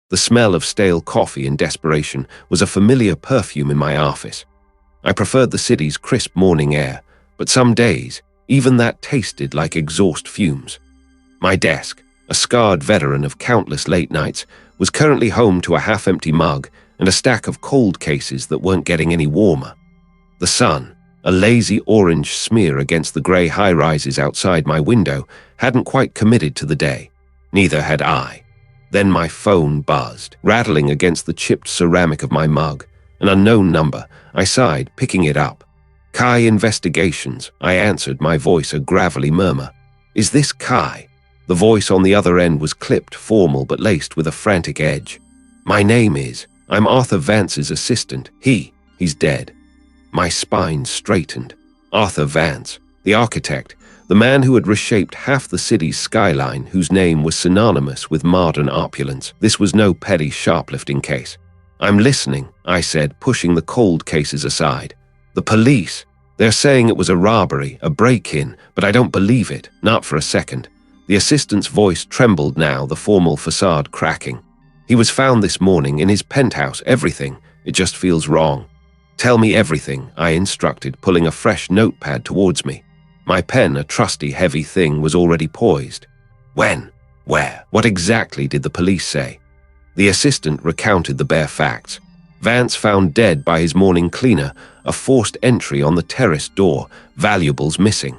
The smell of stale coffee and desperation was a familiar perfume in my office. I preferred the city's crisp morning air, but some days, even that tasted like exhaust fumes. My desk, a scarred veteran of countless late nights, was currently home to a half-empty mug and a stack of cold cases that weren't getting any warmer. The sun, a lazy orange smear against the grey high-rises outside my window, hadn't quite committed to the day. Neither had I. Then my phone buzzed, rattling against the chipped ceramic of my mug. An unknown number. I sighed, picking it up. Kai Investigations, I answered, my voice a gravelly murmur. Is this Kai? The voice on the other end was clipped, formal but laced with a frantic edge. My name is. I'm Arthur Vance's assistant. He's dead. My spine straightened. Arthur Vance, the architect, the man who had reshaped half the city's skyline, whose name was synonymous with modern opulence. This was no petty shoplifting case. I'm listening, I said, pushing the cold cases aside. The police. They're saying it was a robbery, a break-in, but I don't believe it, not for a second. The assistant's voice trembled now, the formal facade cracking. He was found this morning in his penthouse, everything. It just feels wrong. Tell me everything, I instructed, pulling a fresh notepad towards me. My pen, a trusty, heavy thing, was already poised. When? Where? What exactly did the police say? The assistant recounted the bare facts. Vance found dead by his morning cleaner, a forced entry on the terrace door, valuables missing.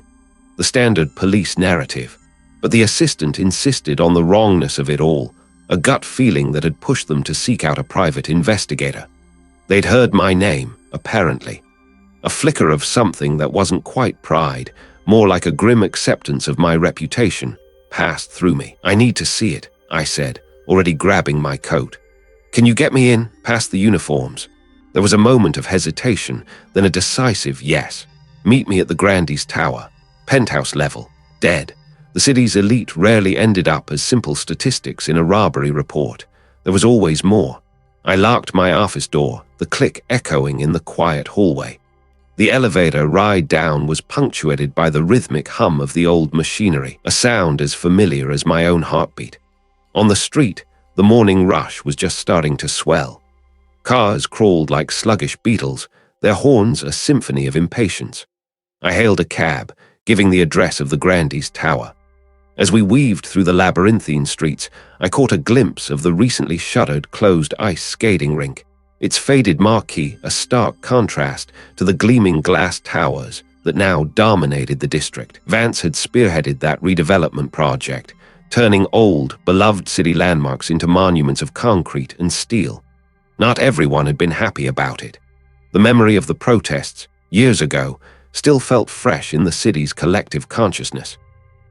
The standard police narrative. But the assistant insisted on the wrongness of it all, a gut feeling that had pushed them to seek out a private investigator. They'd heard my name, apparently. A flicker of something that wasn't quite pride, more like a grim acceptance of my reputation, passed through me. I need to see it, I said, already grabbing my coat. Can you get me in, past the uniforms? There was a moment of hesitation, then a decisive yes. Meet me at the Grandee's tower, penthouse level, dead. The city's elite rarely ended up as simple statistics in a robbery report. There was always more. I locked my office door, the click echoing in the quiet hallway. The elevator ride down was punctuated by the rhythmic hum of the old machinery, a sound as familiar as my own heartbeat. On the street, the morning rush was just starting to swell. Cars crawled like sluggish beetles, their horns a symphony of impatience. I hailed a cab, giving the address of the Grandee's tower. As we weaved through the labyrinthine streets, I caught a glimpse of the recently shuttered, closed ice skating rink, its faded marquee a stark contrast to the gleaming glass towers that now dominated the district. Vance had spearheaded that redevelopment project, turning old, beloved city landmarks into monuments of concrete and steel. Not everyone had been happy about it. The memory of the protests, years ago, still felt fresh in the city's collective consciousness.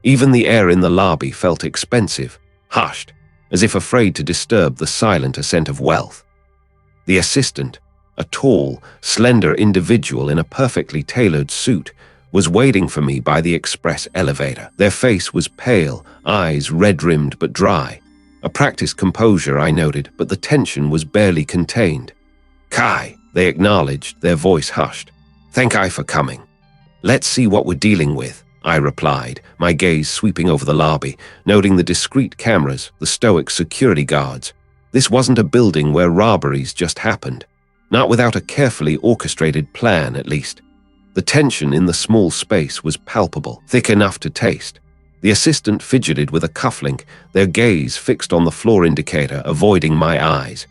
Even the air in the lobby felt expensive, hushed, as if afraid to disturb the silent ascent of wealth. The assistant, a tall, slender individual in a perfectly tailored suit, was waiting for me by the express elevator. Their face was pale, eyes red-rimmed but dry. A practiced composure, I noted, but the tension was barely contained. Kai, they acknowledged, their voice hushed. Thank I for coming. Let's see what we're dealing with, I replied, my gaze sweeping over the lobby, noting the discreet cameras, the stoic security guards. This wasn't a building where robberies just happened. Not without a carefully orchestrated plan, at least. The tension in the small space was palpable, thick enough to taste. The assistant fidgeted with a cufflink, their gaze fixed on the floor indicator, avoiding my eyes.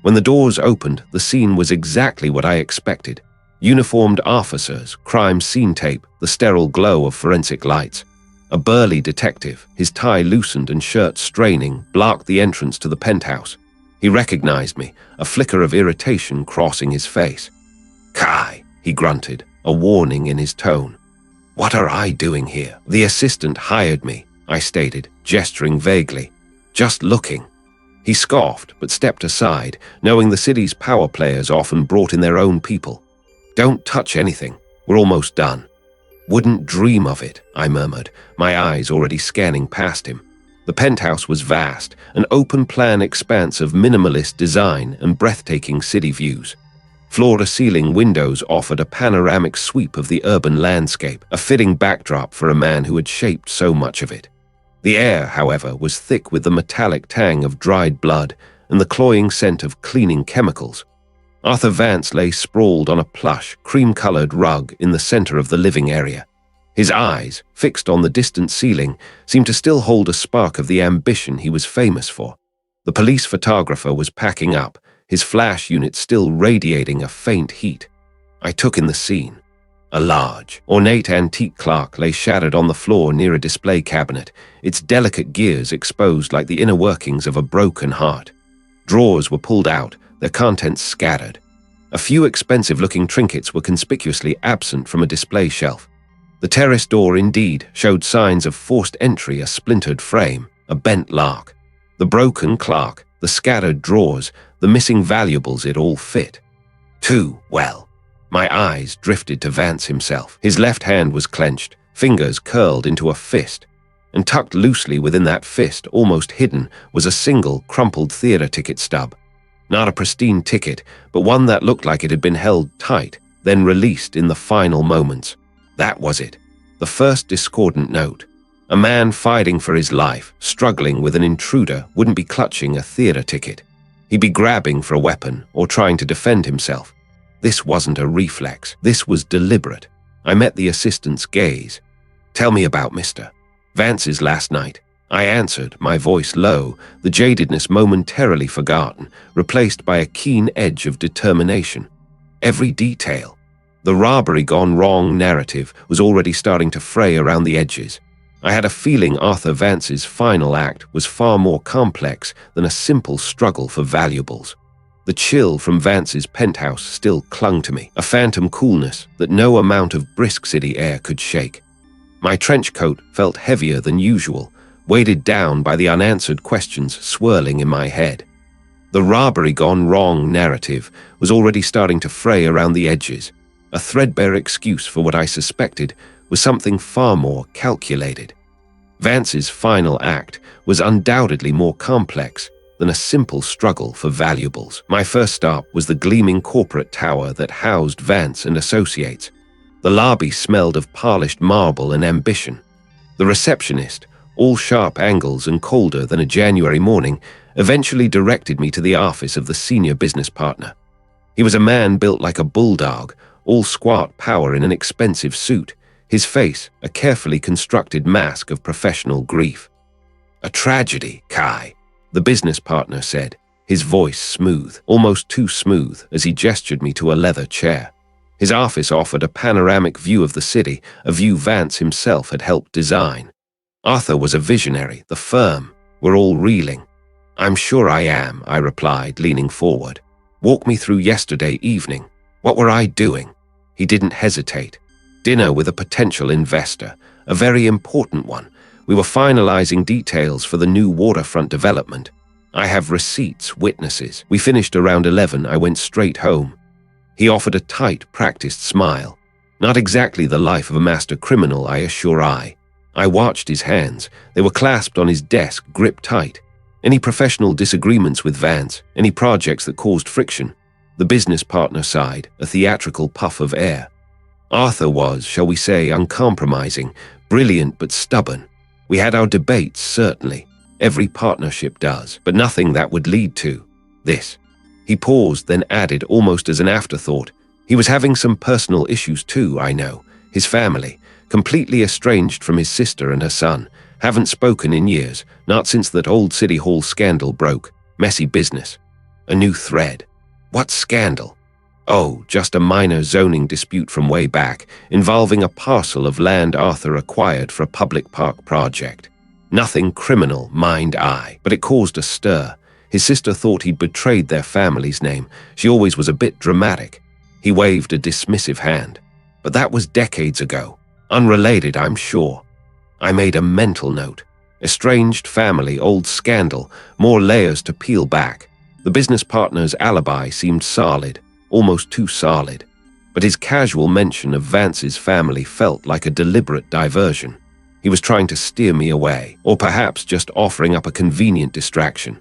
When the doors opened, the scene was exactly what I expected. Uniformed officers, crime scene tape, the sterile glow of forensic lights. A burly detective, his tie loosened and shirt straining, blocked the entrance to the penthouse. He recognized me, a flicker of irritation crossing his face. Kai, he grunted, a warning in his tone. What are I doing here? The assistant hired me, I stated, gesturing vaguely. Just looking. He scoffed, but stepped aside, knowing the city's power players often brought in their own people. Don't touch anything. We're almost done. Wouldn't dream of it, I murmured, my eyes already scanning past him. The penthouse was vast, an open-plan expanse of minimalist design and breathtaking city views. Floor-to-ceiling windows offered a panoramic sweep of the urban landscape, a fitting backdrop for a man who had shaped so much of it. The air, however, was thick with the metallic tang of dried blood and the cloying scent of cleaning chemicals. Arthur Vance lay sprawled on a plush, cream-colored rug in the center of the living area. His eyes, fixed on the distant ceiling, seemed to still hold a spark of the ambition he was famous for. The police photographer was packing up, his flash unit still radiating a faint heat. I took in the scene. A large, ornate antique clock lay shattered on the floor near a display cabinet, its delicate gears exposed like the inner workings of a broken heart. Drawers were pulled out, their contents scattered. A few expensive-looking trinkets were conspicuously absent from a display shelf. The terrace door, indeed, showed signs of forced entry, a splintered frame, a bent lark. The broken clock, the scattered drawers, the missing valuables, it all fit. Too well. My eyes drifted to Vance himself. His left hand was clenched, fingers curled into a fist, and tucked loosely within that fist, almost hidden, was a single, crumpled theater ticket stub. Not a pristine ticket, but one that looked like it had been held tight, then released in the final moments. That was it. The first discordant note. A man fighting for his life, struggling with an intruder, wouldn't be clutching a theater ticket. He'd be grabbing for a weapon or trying to defend himself. This wasn't a reflex. This was deliberate. I met the assistant's gaze. "Tell me about Mr. Vance's last night." I answered, my voice low, the jadedness momentarily forgotten, replaced by a keen edge of determination. Every detail. The robbery gone wrong narrative was already starting to fray around the edges. I had a feeling Arthur Vance's final act was far more complex than a simple struggle for valuables. The chill from Vance's penthouse still clung to me, a phantom coolness that no amount of brisk city air could shake. My trench coat felt heavier than usual, weighted down by the unanswered questions swirling in my head. The robbery gone wrong narrative was already starting to fray around the edges, a threadbare excuse for what I suspected was something far more calculated. Vance's final act was undoubtedly more complex than a simple struggle for valuables. My first stop was the gleaming corporate tower that housed Vance and Associates. The lobby smelled of polished marble and ambition. The receptionist, all sharp angles and colder than a January morning, eventually directed me to the office of the senior business partner. He was a man built like a bulldog, all squat power in an expensive suit, his face a carefully constructed mask of professional grief. "A tragedy, Kai," the business partner said, his voice smooth, almost too smooth, as he gestured me to a leather chair. His office offered a panoramic view of the city, a view Vance himself had helped design. Arthur was a visionary, the firm were all reeling. "I'm sure I am," I replied, leaning forward. "Walk me through yesterday evening. What were I doing?" He didn't hesitate. "Dinner with a potential investor, a very important one. We were finalizing details for the new waterfront development. I have receipts, witnesses. We finished around 11. I went straight home." He offered a tight, practiced smile. Not exactly the life of a master criminal, I assure I watched his hands. They were clasped on his desk, gripped tight. Any professional disagreements with Vance, any projects that caused friction. The business partner sighed, a theatrical puff of air. Arthur was, shall we say, uncompromising, brilliant but stubborn. We had our debates, certainly. Every partnership does, but nothing that would lead to this. He paused, then added, almost as an afterthought, he was having some personal issues too, I know. His family, completely estranged from his sister and her son, haven't spoken in years, not since that old City Hall scandal broke. Messy business. A new thread. What scandal? Oh, just a minor zoning dispute from way back, involving a parcel of land Arthur acquired for a public park project. Nothing criminal, mind I, but it caused a stir. His sister thought he'd betrayed their family's name. She always was a bit dramatic. He waved a dismissive hand. But that was decades ago. Unrelated, I'm sure. I made a mental note. Estranged family, old scandal, more layers to peel back. The business partner's alibi seemed solid, almost too solid. But his casual mention of Vance's family felt like a deliberate diversion. He was trying to steer me away, or perhaps just offering up a convenient distraction.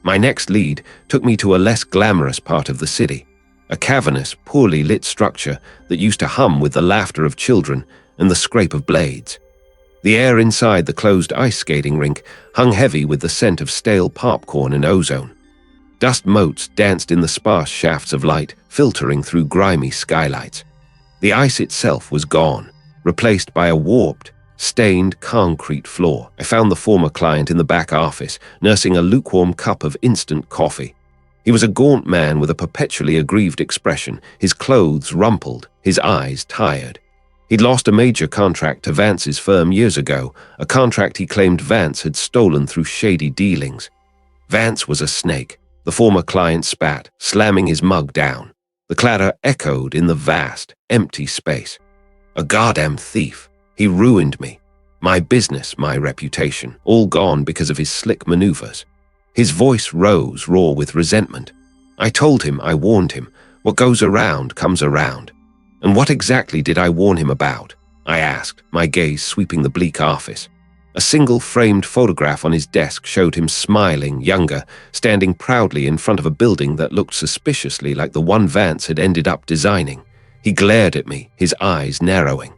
My next lead took me to a less glamorous part of the city, a cavernous, poorly lit structure that used to hum with the laughter of children and the scrape of blades. The air inside the closed ice skating rink hung heavy with the scent of stale popcorn and ozone. Dust motes danced in the sparse shafts of light, filtering through grimy skylights. The ice itself was gone, replaced by a warped, stained concrete floor. I found the former client in the back office, nursing a lukewarm cup of instant coffee. He was a gaunt man with a perpetually aggrieved expression, his clothes rumpled, his eyes tired. He'd lost a major contract to Vance's firm years ago, a contract he claimed Vance had stolen through shady dealings. Vance was a snake. The former client spat, slamming his mug down. The clatter echoed in the vast, empty space. A goddamn thief. He ruined me. My business, my reputation, all gone because of his slick maneuvers. His voice rose raw with resentment. I told him, I warned him, what goes around comes around. And what exactly did I warn him about? I asked, my gaze sweeping the bleak office. A single framed photograph on his desk showed him smiling, younger, standing proudly in front of a building that looked suspiciously like the one Vance had ended up designing. He glared at me, his eyes narrowing.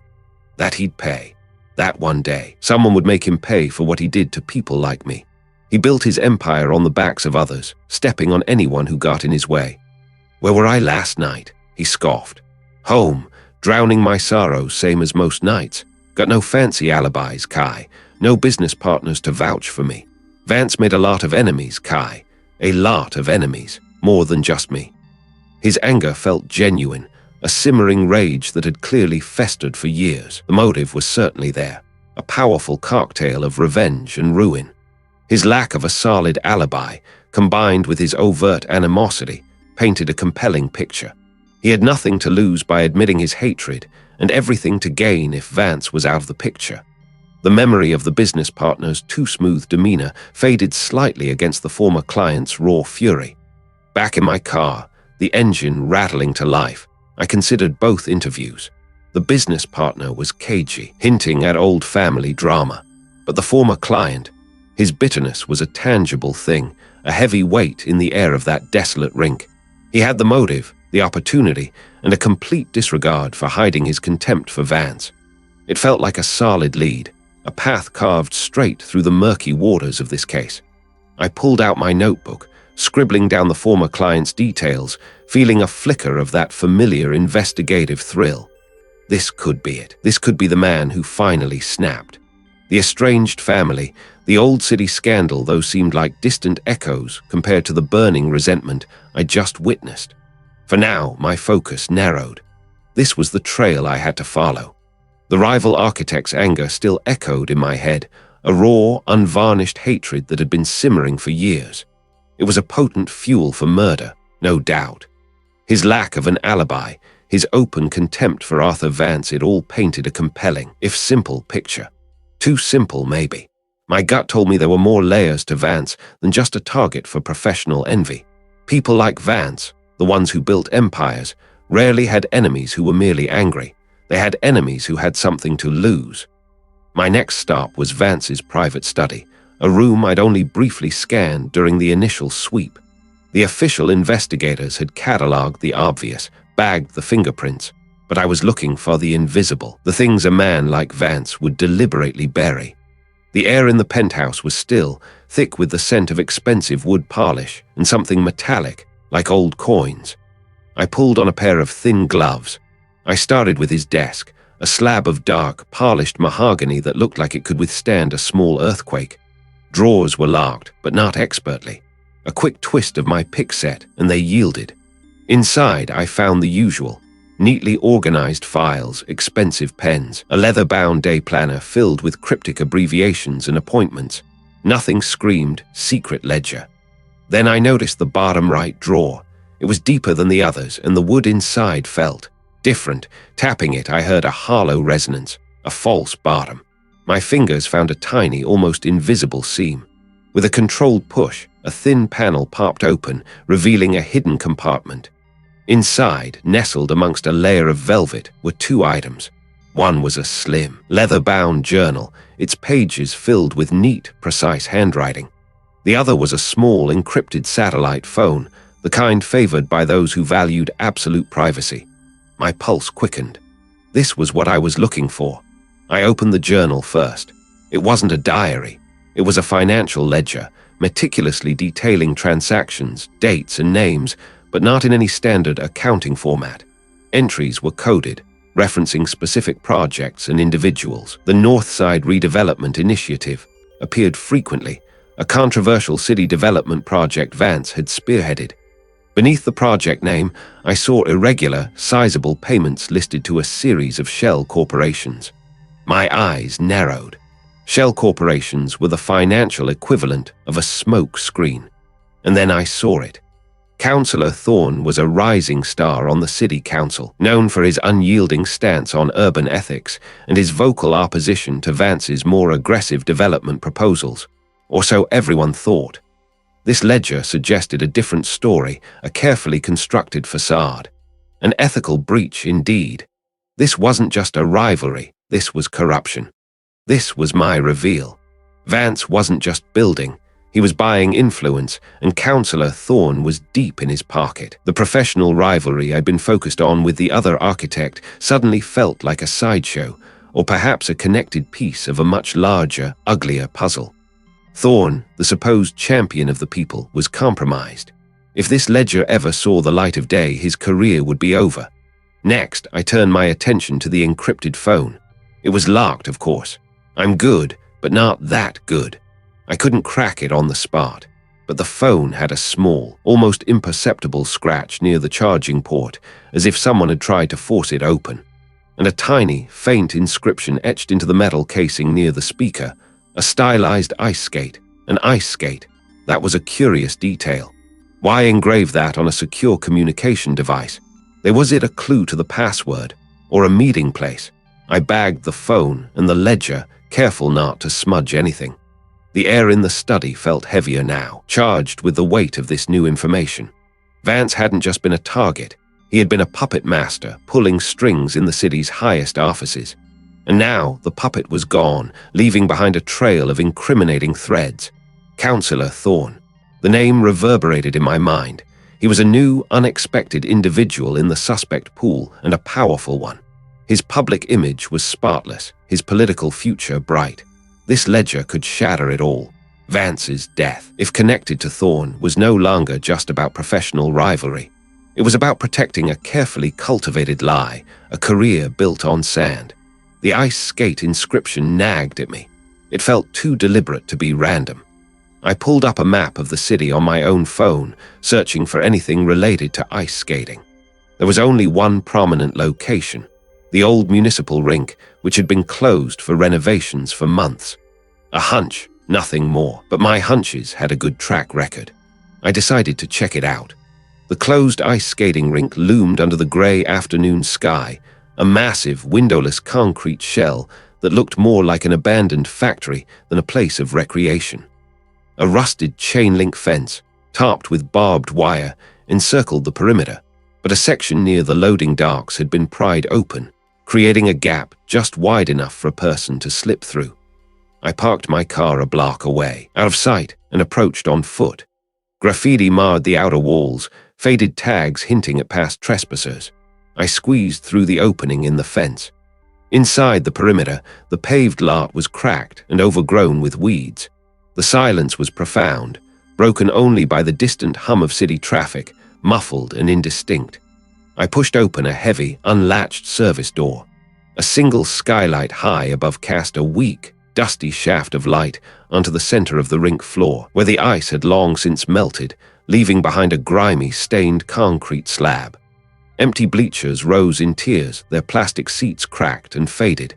That he'd pay. That one day, someone would make him pay for what he did to people like me. He built his empire on the backs of others, stepping on anyone who got in his way. Where were I last night? He scoffed. Home, drowning my sorrows same as most nights. Got no fancy alibis, Kai. No business partners to vouch for me. Vance made a lot of enemies, Kai. A lot of enemies, more than just me. His anger felt genuine, a simmering rage that had clearly festered for years. The motive was certainly there, a powerful cocktail of revenge and ruin. His lack of a solid alibi, combined with his overt animosity, painted a compelling picture. He had nothing to lose by admitting his hatred, and everything to gain if Vance was out of the picture. The memory of the business partner's too smooth demeanor faded slightly against the former client's raw fury. Back in my car, the engine rattling to life, I considered both interviews. The business partner was cagey, hinting at old family drama. But the former client, his bitterness was a tangible thing, a heavy weight in the air of that desolate rink. He had the motive, the opportunity, and a complete disregard for hiding his contempt for Vance. It felt like a solid lead, a path carved straight through the murky waters of this case. I pulled out my notebook, scribbling down the former client's details, feeling a flicker of that familiar investigative thrill. This could be it. This could be the man who finally snapped. The estranged family, the old city scandal, those seemed like distant echoes compared to the burning resentment I just witnessed. For now, my focus narrowed. This was the trail I had to follow. The rival architect's anger still echoed in my head, a raw, unvarnished hatred that had been simmering for years. It was a potent fuel for murder, no doubt. His lack of an alibi, his open contempt for Arthur Vance, it all painted a compelling, if simple, picture. Too simple, maybe. My gut told me there were more layers to Vance than just a target for professional envy. People like Vance, the ones who built empires, rarely had enemies who were merely angry. They had enemies who had something to lose. My next stop was Vance's private study, a room I'd only briefly scanned during the initial sweep. The official investigators had catalogued the obvious, bagged the fingerprints, but I was looking for the invisible, the things a man like Vance would deliberately bury. The air in the penthouse was still, thick with the scent of expensive wood polish and something metallic, like old coins. I pulled on a pair of thin gloves. I started with his desk, a slab of dark, polished mahogany that looked like it could withstand a small earthquake. Drawers were locked, but not expertly. A quick twist of my pick set, and they yielded. Inside, I found the usual. Neatly organized files, expensive pens, a leather-bound day planner filled with cryptic abbreviations and appointments. Nothing screamed secret ledger. Then I noticed the bottom right drawer. It was deeper than the others, and the wood inside felt different. Tapping it, I heard a hollow resonance, a false bottom. My fingers found a tiny, almost invisible seam. With a controlled push, a thin panel popped open, revealing a hidden compartment. Inside, nestled amongst a layer of velvet, were two items. One was a slim, leather-bound journal, its pages filled with neat, precise handwriting. The other was a small, encrypted satellite phone, the kind favored by those who valued absolute privacy. My pulse quickened. This was what I was looking for. I opened the journal first. It wasn't a diary. It was a financial ledger, meticulously detailing transactions, dates, and names, but not in any standard accounting format. Entries were coded, referencing specific projects and individuals. The Northside Redevelopment Initiative appeared frequently, a controversial city development project Vance had spearheaded. Beneath the project name, I saw irregular, sizable payments listed to a series of shell corporations. My eyes narrowed. Shell corporations were the financial equivalent of a smoke screen. And then I saw it. Councillor Thorne was a rising star on the city council, known for his unyielding stance on urban ethics and his vocal opposition to Vance's more aggressive development proposals, or so everyone thought. This ledger suggested a different story, a carefully constructed facade. An ethical breach indeed. This wasn't just a rivalry, this was corruption. This was my reveal. Vance wasn't just building, he was buying influence, and Councillor Thorne was deep in his pocket. The professional rivalry I'd been focused on with the other architect suddenly felt like a sideshow, or perhaps a connected piece of a much larger, uglier puzzle. Thorne, the supposed champion of the people, was compromised. If this ledger ever saw the light of day, his career would be over. Next, I turned my attention to the encrypted phone. It was locked, of course. I'm good, but not that good. I couldn't crack it on the spot, but the phone had a small, almost imperceptible scratch near the charging port, as if someone had tried to force it open, and a tiny, faint inscription etched into the metal casing near the speaker, a stylized ice skate, an ice skate. That was a curious detail. Why engrave that on a secure communication device? Was it a clue to the password, or a meeting place? I bagged the phone and the ledger, careful not to smudge anything. The air in the study felt heavier now, charged with the weight of this new information. Vance hadn't just been a target, he had been a puppet master, pulling strings in the city's highest offices. And now the puppet was gone, leaving behind a trail of incriminating threads. Councillor Thorne. The name reverberated in my mind. He was a new, unexpected individual in the suspect pool, and a powerful one. His public image was spotless, his political future bright. This ledger could shatter it all. Vance's death, if connected to Thorne, was no longer just about professional rivalry. It was about protecting a carefully cultivated lie, a career built on sand. The ice skate inscription nagged at me. It felt too deliberate to be random. I pulled up a map of the city on my own phone, searching for anything related to ice skating. There was only one prominent location, the old municipal rink, which had been closed for renovations for months. A hunch, nothing more, but my hunches had a good track record. I decided to check it out. The closed ice skating rink loomed under the gray afternoon sky, a massive, windowless concrete shell that looked more like an abandoned factory than a place of recreation. A rusted chain-link fence, topped with barbed wire, encircled the perimeter, but a section near the loading docks had been pried open, creating a gap just wide enough for a person to slip through. I parked my car a block away, out of sight, and approached on foot. Graffiti marred the outer walls, faded tags hinting at past trespassers. I squeezed through the opening in the fence. Inside the perimeter, the paved lot was cracked and overgrown with weeds. The silence was profound, broken only by the distant hum of city traffic, muffled and indistinct. I pushed open a heavy, unlatched service door. A single skylight high above cast a weak, dusty shaft of light onto the center of the rink floor, where the ice had long since melted, leaving behind a grimy, stained concrete slab. Empty bleachers rose in tiers, their plastic seats cracked and faded.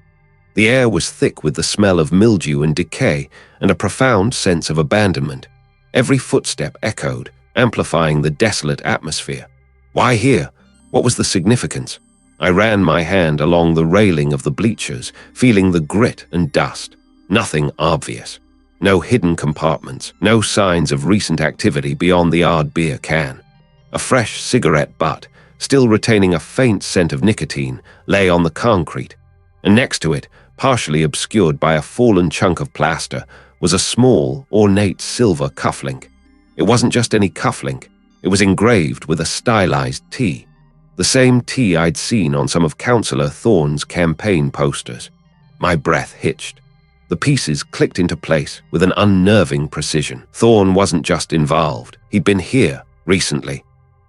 The air was thick with the smell of mildew and decay, and a profound sense of abandonment. Every footstep echoed, amplifying the desolate atmosphere. Why here? What was the significance? I ran my hand along the railing of the bleachers, feeling the grit and dust. Nothing obvious. No hidden compartments, no signs of recent activity beyond the odd beer can. A fresh cigarette butt, still retaining a faint scent of nicotine, lay on the concrete, and next to it, partially obscured by a fallen chunk of plaster, was a small, ornate silver cufflink. It wasn't just any cufflink, it was engraved with a stylized T. The same T I'd seen on some of Councillor Thorne's campaign posters. My breath hitched. The pieces clicked into place with an unnerving precision. Thorne wasn't just involved. He'd been here recently.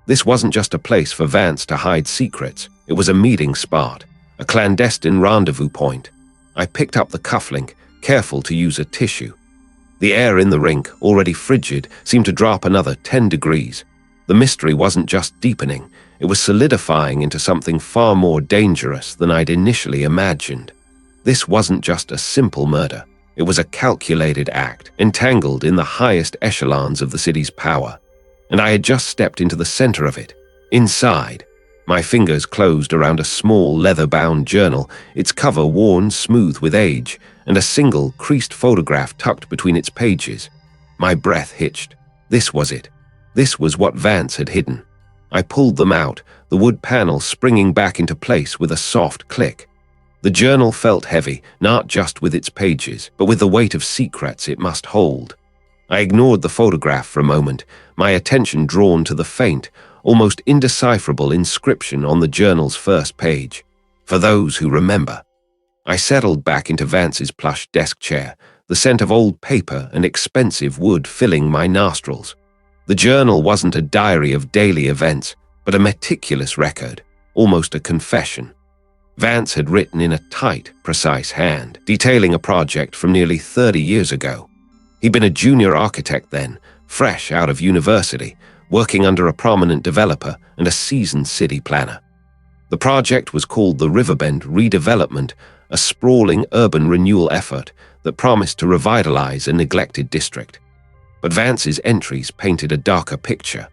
This wasn't just a place for Vance to hide secrets. It was a meeting spot, a clandestine rendezvous point. I picked up the cufflink, careful to use a tissue. The air in the rink, already frigid, seemed to drop another 10 degrees. The mystery wasn't just deepening, it was solidifying into something far more dangerous than I'd initially imagined. This wasn't just a simple murder. It was a calculated act, entangled in the highest echelons of the city's power. And I had just stepped into the center of it. Inside, my fingers closed around a small leather-bound journal, its cover worn smooth with age, and a single creased photograph tucked between its pages. My breath hitched. This was it. This was what Vance had hidden. I pulled them out, the wood panel springing back into place with a soft click. The journal felt heavy, not just with its pages, but with the weight of secrets it must hold. I ignored the photograph for a moment, my attention drawn to the faint, almost indecipherable inscription on the journal's first page. For those who remember. I settled back into Vance's plush desk chair, the scent of old paper and expensive wood filling my nostrils. The journal wasn't a diary of daily events, but a meticulous record, almost a confession. Vance had written in a tight, precise hand, detailing a project from nearly 30 years ago. He'd been a junior architect then, fresh out of university, working under a prominent developer and a seasoned city planner. The project was called the Riverbend Redevelopment, a sprawling urban renewal effort that promised to revitalize a neglected district. But Vance's entries painted a darker picture.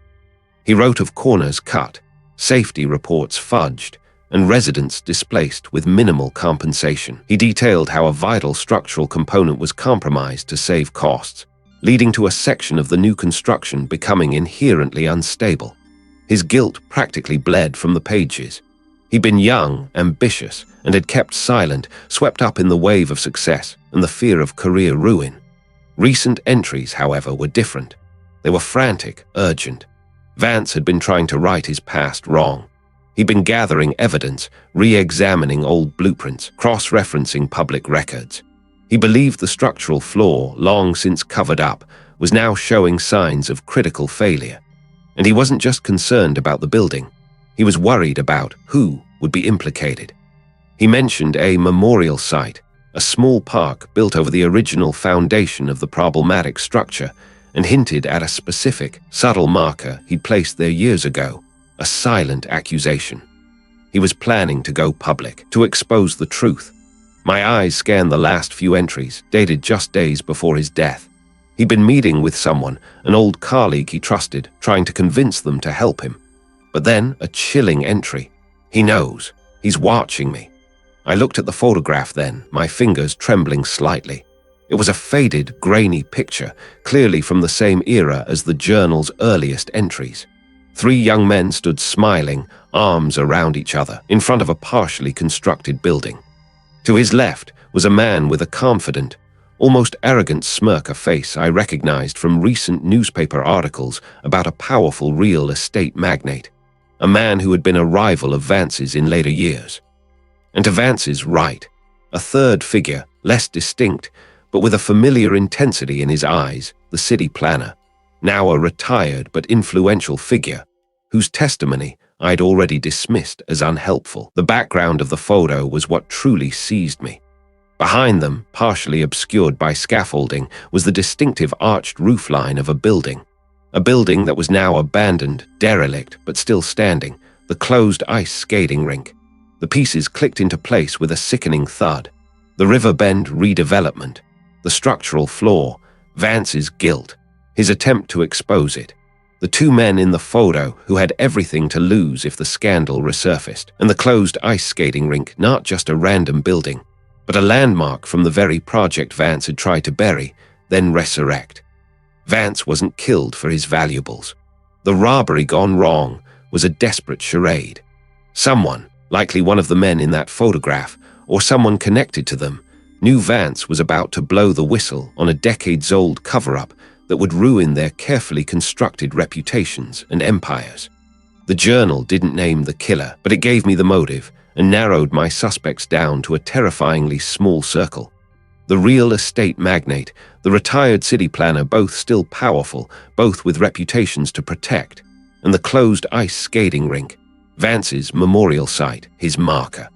He wrote of corners cut, safety reports fudged, and residents displaced with minimal compensation. He detailed how a vital structural component was compromised to save costs, leading to a section of the new construction becoming inherently unstable. His guilt practically bled from the pages. He'd been young, ambitious, and had kept silent, swept up in the wave of success and the fear of career ruin. Recent entries, however, were different. They were frantic, urgent. Vance had been trying to right his past wrong. He'd been gathering evidence, re-examining old blueprints, cross-referencing public records. He believed the structural flaw, long since covered up, was now showing signs of critical failure. And he wasn't just concerned about the building. He was worried about who would be implicated. He mentioned a memorial site, a small park built over the original foundation of the problematic structure, and hinted at a specific, subtle marker he'd placed there years ago, a silent accusation. He was planning to go public, to expose the truth. My eyes scanned the last few entries, dated just days before his death. He'd been meeting with someone, an old colleague he trusted, trying to convince them to help him. But then a chilling entry. He knows. He's watching me. I looked at the photograph then, my fingers trembling slightly. It was a faded, grainy picture, clearly from the same era as the journal's earliest entries. 3 young men stood smiling, arms around each other, in front of a partially constructed building. To his left was a man with a confident, almost arrogant smirk, a face I recognized from recent newspaper articles about a powerful real estate magnate, a man who had been a rival of Vance's in later years. And to Vance's right, a third figure, less distinct, but with a familiar intensity in his eyes, the city planner, now a retired but influential figure, whose testimony I'd already dismissed as unhelpful. The background of the photo was what truly seized me. Behind them, partially obscured by scaffolding, was the distinctive arched roofline of a building that was now abandoned, derelict, but still standing, the closed ice skating rink. The pieces clicked into place with a sickening thud. The Riverbend Redevelopment, the structural flaw, Vance's guilt, his attempt to expose it. The 2 men in the photo who had everything to lose if the scandal resurfaced, and the closed ice skating rink, not just a random building, but a landmark from the very project Vance had tried to bury, then resurrect. Vance wasn't killed for his valuables. The robbery gone wrong was a desperate charade. Someone, likely one of the men in that photograph, or someone connected to them, knew Vance was about to blow the whistle on a decades-old cover-up that would ruin their carefully constructed reputations and empires. The journal didn't name the killer, but it gave me the motive and narrowed my suspects down to a terrifyingly small circle. The real estate magnate, the retired city planner, both still powerful, both with reputations to protect, and the closed ice skating rink, Vance's memorial site, his marker.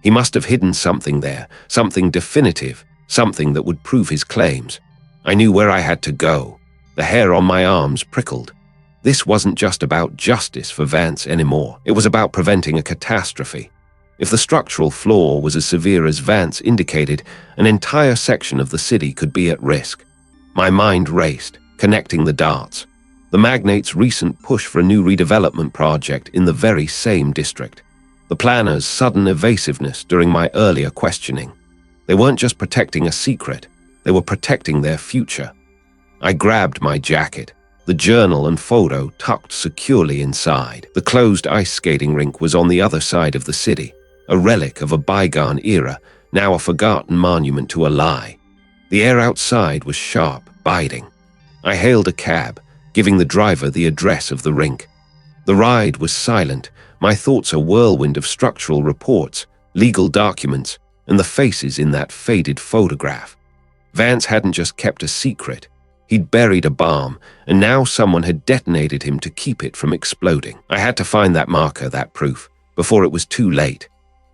He must have hidden something there, something definitive, something that would prove his claims. I knew where I had to go. The hair on my arms prickled. This wasn't just about justice for Vance anymore. It was about preventing a catastrophe. If the structural flaw was as severe as Vance indicated, an entire section of the city could be at risk. My mind raced, connecting the dots. The magnate's recent push for a new redevelopment project in the very same district. The planner's sudden evasiveness during my earlier questioning. They weren't just protecting a secret, they were protecting their future. I grabbed my jacket, the journal and photo tucked securely inside. The closed ice skating rink was on the other side of the city, a relic of a bygone era, now a forgotten monument to a lie. The air outside was sharp, biting. I hailed a cab, giving the driver the address of the rink. The ride was silent, my thoughts a whirlwind of structural reports, legal documents, and the faces in that faded photograph. Vance hadn't just kept a secret. He'd buried a bomb, and now someone had detonated him to keep it from exploding. I had to find that marker, that proof, before it was too late.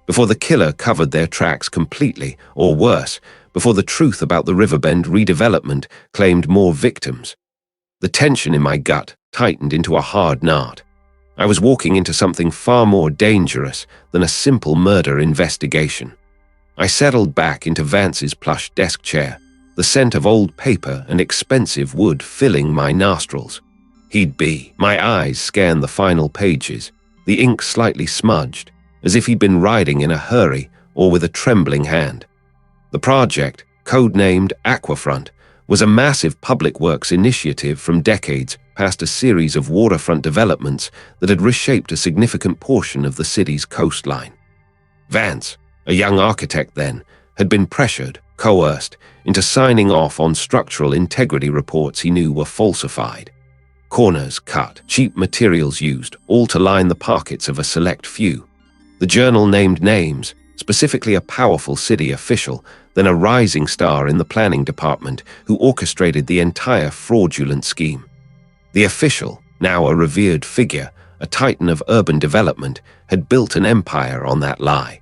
Before the killer covered their tracks completely, or worse, before the truth about the Riverbend redevelopment claimed more victims. The tension in my gut tightened into a hard knot. I was walking into something far more dangerous than a simple murder investigation. I settled back into Vance's plush desk chair, the scent of old paper and expensive wood filling my nostrils. He'd be. My eyes scanned the final pages, the ink slightly smudged, as if he'd been writing in a hurry or with a trembling hand. The project, codenamed Aquafront, was a massive public works initiative from decades past a series of waterfront developments that had reshaped a significant portion of the city's coastline. Vance, a young architect then, had been pressured, coerced, into signing off on structural integrity reports he knew were falsified. Corners cut, cheap materials used, all to line the pockets of a select few. The journal named names, specifically a powerful city official, then a rising star in the planning department who orchestrated the entire fraudulent scheme. The official, now a revered figure, a titan of urban development, had built an empire on that lie.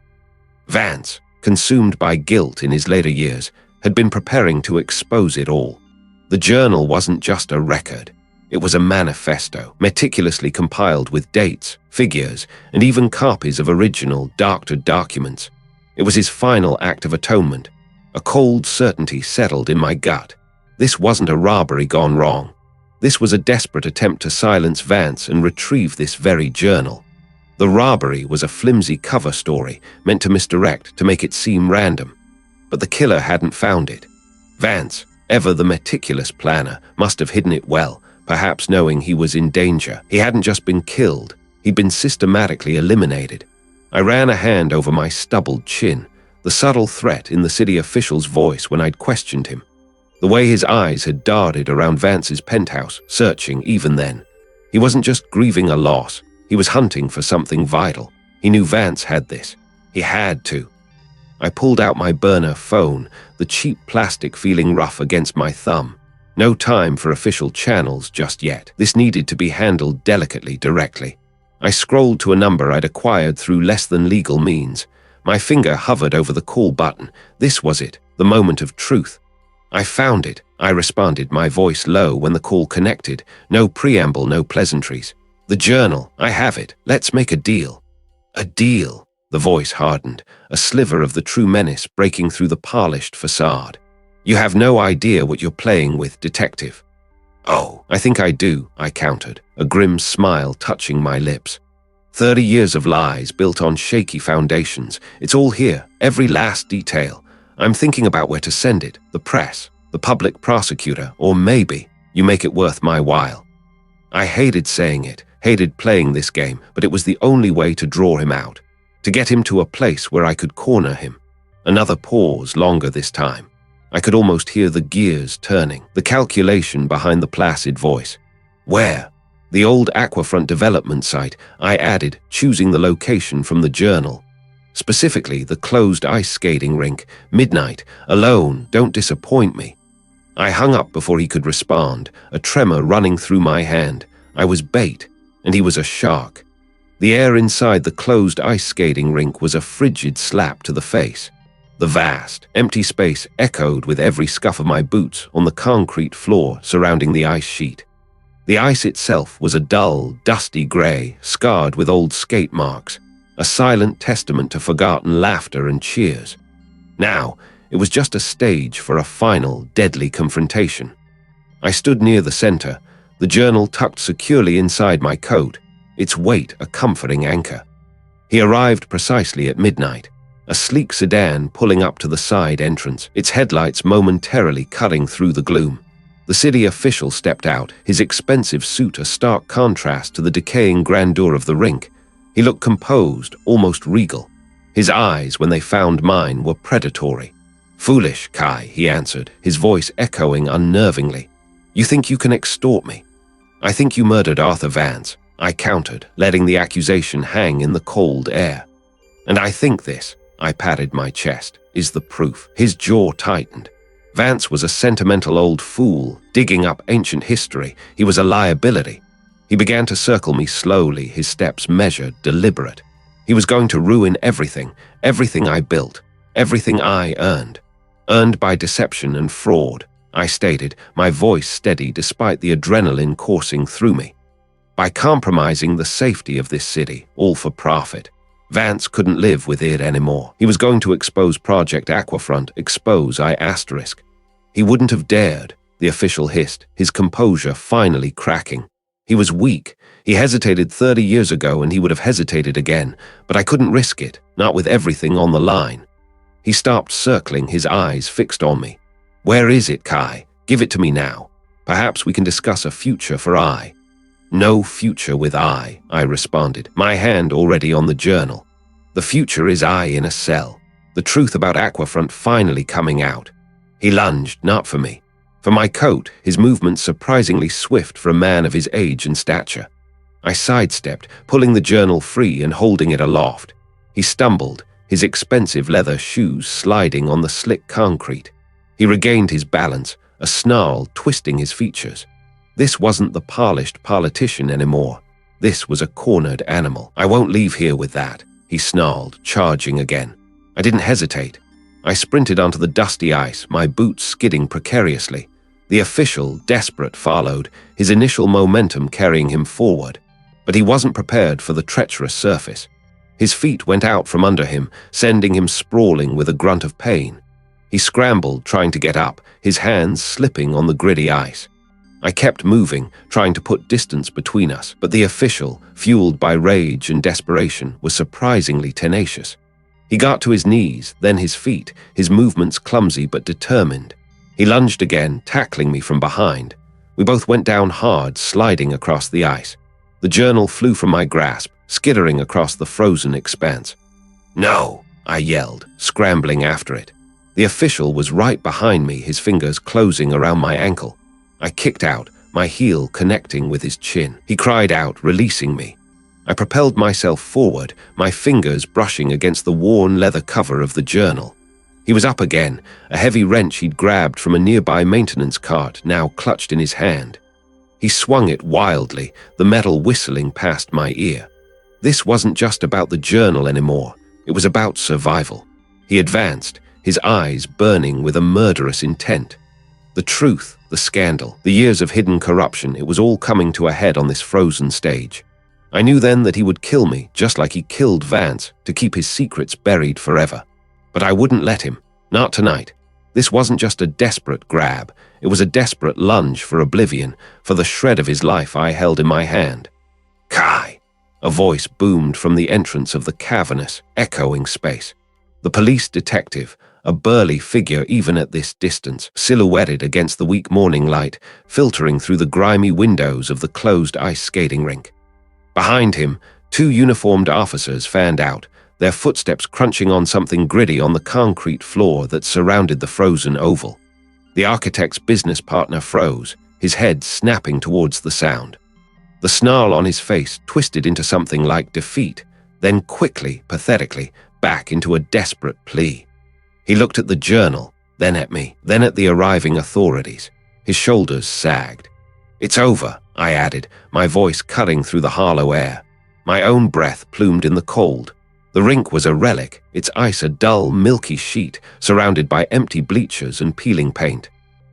Vance, consumed by guilt in his later years, had been preparing to expose it all. The journal wasn't just a record. It was a manifesto, meticulously compiled with dates, figures, and even copies of original, doctored documents. It was his final act of atonement. A cold certainty settled in my gut. This wasn't a robbery gone wrong. This was a desperate attempt to silence Vance and retrieve this very journal. The robbery was a flimsy cover story meant to misdirect, to make it seem random. But the killer hadn't found it. Vance, ever the meticulous planner, must have hidden it well, perhaps knowing he was in danger. He hadn't just been killed, he'd been systematically eliminated. I ran a hand over my stubbled chin, the subtle threat in the city official's voice when I'd questioned him. The way his eyes had darted around Vance's penthouse, searching even then. He wasn't just grieving a loss, he was hunting for something vital. He knew Vance had this. He had to. I pulled out my burner phone, the cheap plastic feeling rough against my thumb. No time for official channels just yet. This needed to be handled delicately, directly. I scrolled to a number I'd acquired through less than legal means. My finger hovered over the call button. This was it, the moment of truth. I found it, I responded, my voice low when the call connected. No preamble, no pleasantries. The journal, I have it. Let's make a deal. A deal. The voice hardened, a sliver of the true menace breaking through the polished facade. You have no idea what you're playing with, detective. Oh, I think I do, I countered, a grim smile touching my lips. 30 years of lies built on shaky foundations. It's all here, every last detail. I'm thinking about where to send it, the press, the public prosecutor, or maybe you make it worth my while. I hated saying it, hated playing this game, but it was the only way to draw him out. To get him to a place where I could corner him. Another pause, longer this time. I could almost hear the gears turning, the calculation behind the placid voice. Where? The old Aquafront development site, I added, choosing the location from the journal. Specifically, the closed ice skating rink, midnight, alone, don't disappoint me. I hung up before he could respond, a tremor running through my hand. I was bait, and he was a shark. The air inside the closed ice skating rink was a frigid slap to the face. The vast, empty space echoed with every scuff of my boots on the concrete floor surrounding the ice sheet. The ice itself was a dull, dusty gray, scarred with old skate marks, a silent testament to forgotten laughter and cheers. Now, it was just a stage for a final, deadly confrontation. I stood near the center, the journal tucked securely inside my coat, its weight a comforting anchor. He arrived precisely at midnight, a sleek sedan pulling up to the side entrance, its headlights momentarily cutting through the gloom. The city official stepped out, his expensive suit a stark contrast to the decaying grandeur of the rink. He looked composed, almost regal. His eyes, when they found mine, were predatory. "Foolish, Kai," he answered, his voice echoing unnervingly. "You think you can extort me?" "I think you murdered Arthur Vance," I countered, letting the accusation hang in the cold air. "And I think this," I patted my chest, "is the proof." His jaw tightened. Vance was a sentimental old fool, digging up ancient history. He was a liability. He began to circle me slowly, his steps measured, deliberate. He was going to ruin everything, everything I built, everything I earned. Earned by deception and fraud, I stated, my voice steady despite the adrenaline coursing through me. By compromising the safety of this city, all for profit. Vance couldn't live with it anymore. He was going to expose Project Aquafront, expose I**. He wouldn't have dared, the official hissed, his composure finally cracking. He was weak. He hesitated 30 years ago and he would have hesitated again, but I couldn't risk it, not with everything on the line. He stopped circling, his eyes fixed on me. "Where is it, Kai? Give it to me now. Perhaps we can discuss a future for I." "No future with I responded, my hand already on the journal. "The future is I in a cell, the truth about Aquafront finally coming out." He lunged, not for me. For my coat, his movements surprisingly swift for a man of his age and stature. I sidestepped, pulling the journal free and holding it aloft. He stumbled, his expensive leather shoes sliding on the slick concrete. He regained his balance, a snarl twisting his features. This wasn't the polished politician anymore. This was a cornered animal. "I won't leave here with that," he snarled, charging again. I didn't hesitate. I sprinted onto the dusty ice, my boots skidding precariously. The official, desperate, followed, his initial momentum carrying him forward. But he wasn't prepared for the treacherous surface. His feet went out from under him, sending him sprawling with a grunt of pain. He scrambled, trying to get up, his hands slipping on the gritty ice. I kept moving, trying to put distance between us, but the official, fueled by rage and desperation, was surprisingly tenacious. He got to his knees, then his feet, his movements clumsy but determined. He lunged again, tackling me from behind. We both went down hard, sliding across the ice. The journal flew from my grasp, skittering across the frozen expanse. "No!" I yelled, scrambling after it. The official was right behind me, his fingers closing around my ankle. I kicked out, my heel connecting with his chin. He cried out, releasing me. I propelled myself forward, my fingers brushing against the worn leather cover of the journal. He was up again, a heavy wrench he'd grabbed from a nearby maintenance cart now clutched in his hand. He swung it wildly, the metal whistling past my ear. This wasn't just about the journal anymore. It was about survival. He advanced, his eyes burning with a murderous intent. The truth, the scandal, the years of hidden corruption, it was all coming to a head on this frozen stage. I knew then that he would kill me, just like he killed Vance, to keep his secrets buried forever. But I wouldn't let him. Not tonight. This wasn't just a desperate grab. It was a desperate lunge for oblivion, for the shred of his life I held in my hand. "Kai!" A voice boomed from the entrance of the cavernous, echoing space. The police detective, a burly figure even at this distance, silhouetted against the weak morning light, filtering through the grimy windows of the closed ice skating rink. Behind him, 2 uniformed officers fanned out, their footsteps crunching on something gritty on the concrete floor that surrounded the frozen oval. The architect's business partner froze, his head snapping towards the sound. The snarl on his face twisted into something like defeat, then quickly, pathetically, back into a desperate plea. He looked at the journal, then at me, then at the arriving authorities. His shoulders sagged. "It's over," I added, my voice cutting through the hollow air. My own breath plumed in the cold. The rink was a relic, its ice a dull, milky sheet, surrounded by empty bleachers and peeling paint.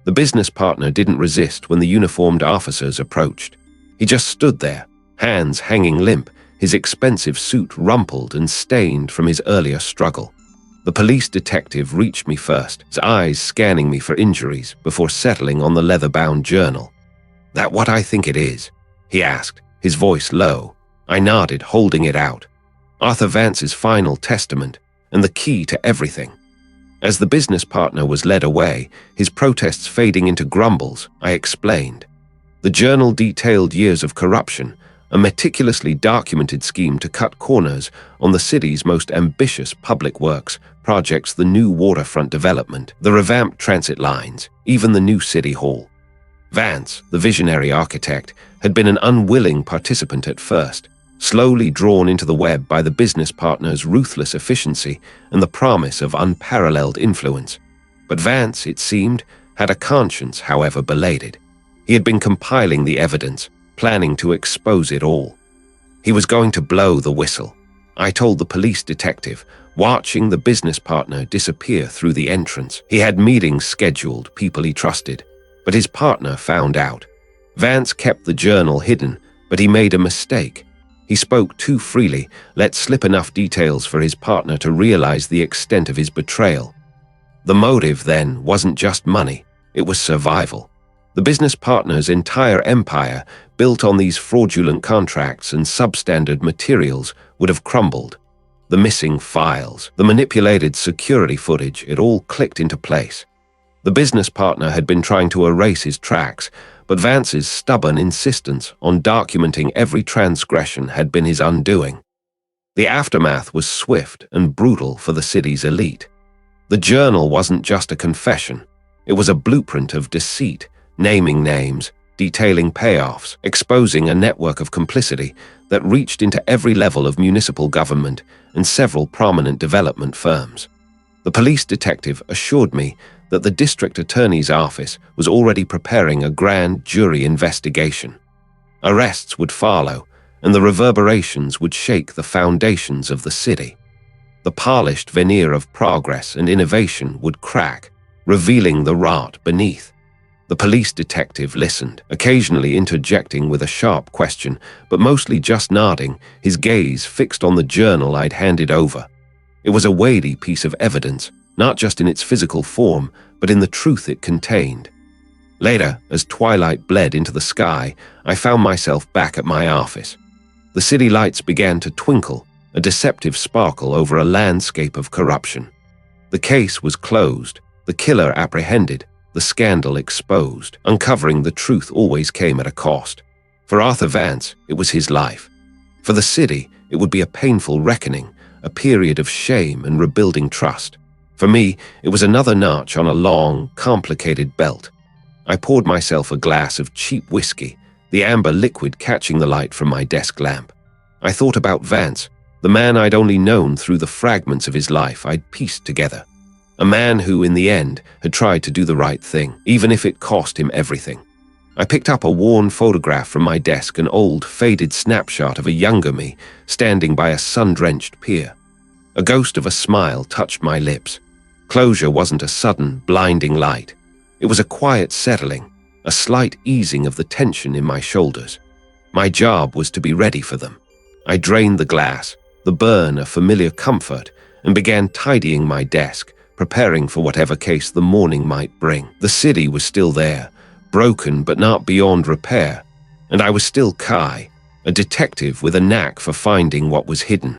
The business partner didn't resist when the uniformed officers approached. He just stood there, hands hanging limp, his expensive suit rumpled and stained from his earlier struggle. The police detective reached me first, his eyes scanning me for injuries before settling on the leather-bound journal. "That what I think it is?" he asked, his voice low. I nodded, holding it out. Arthur Vance's final testament, and the key to everything. As the business partner was led away, his protests fading into grumbles, I explained. The journal detailed years of corruption, a meticulously documented scheme to cut corners on the city's most ambitious public works projects, the new waterfront development, the revamped transit lines, even the new city hall. Vance, the visionary architect, had been an unwilling participant at first, slowly drawn into the web by the business partner's ruthless efficiency and the promise of unparalleled influence. But Vance, it seemed, had a conscience, however belated. He had been compiling the evidence, planning to expose it all. He was going to blow the whistle, I told the police detective, watching the business partner disappear through the entrance. He had meetings scheduled, people he trusted, but his partner found out. Vance kept the journal hidden, but he made a mistake. He spoke too freely, let slip enough details for his partner to realize the extent of his betrayal. The motive, then, wasn't just money, it was survival. The business partner's entire empire, built on these fraudulent contracts and substandard materials, would have crumbled. The missing files, the manipulated security footage, it all clicked into place. The business partner had been trying to erase his tracks, but Vance's stubborn insistence on documenting every transgression had been his undoing. The aftermath was swift and brutal for the city's elite. The journal wasn't just a confession. It was a blueprint of deceit, naming names, detailing payoffs, exposing a network of complicity that reached into every level of municipal government and several prominent development firms. The police detective assured me that the district attorney's office was already preparing a grand jury investigation. Arrests would follow, and the reverberations would shake the foundations of the city. The polished veneer of progress and innovation would crack, revealing the rot beneath. The police detective listened, occasionally interjecting with a sharp question, but mostly just nodding, his gaze fixed on the journal I'd handed over. It was a weighty piece of evidence, not just in its physical form, but in the truth it contained. Later, as twilight bled into the sky, I found myself back at my office. The city lights began to twinkle, a deceptive sparkle over a landscape of corruption. The case was closed, the killer apprehended, the scandal exposed. Uncovering the truth always came at a cost. For Arthur Vance, it was his life. For the city, it would be a painful reckoning, a period of shame and rebuilding trust. For me, it was another notch on a long, complicated belt. I poured myself a glass of cheap whiskey, the amber liquid catching the light from my desk lamp. I thought about Vance, the man I'd only known through the fragments of his life I'd pieced together. A man who, in the end, had tried to do the right thing, even if it cost him everything. I picked up a worn photograph from my desk, an old, faded snapshot of a younger me standing by a sun-drenched pier. A ghost of a smile touched my lips. Closure wasn't a sudden, blinding light. It was a quiet settling, a slight easing of the tension in my shoulders. My job was to be ready for them. I drained the glass, the burn a familiar comfort, and began tidying my desk, preparing for whatever case the morning might bring. The city was still there, broken but not beyond repair, and I was still Kai, a detective with a knack for finding what was hidden.